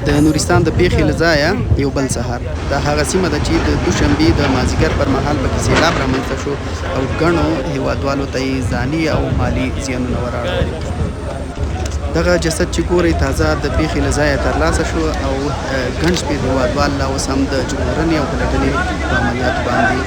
د نورستان د پیښې له ځایه یو بل سهار دا هغه سیمه ده چې د دوشنبې د مازدیګر پر مهال پکې سیلاب رامنځته شو او ګڼو هیوادوالو ته یې ځاني او مالي زیانونه وراړول. دغه جسد چې ګورئ تازه د پیښې له ځایه ترلاسه شو او ګڼ شمېر هیوادوال لا اوس هم د ژغورنې او پلټنې په عملیاتو باندې.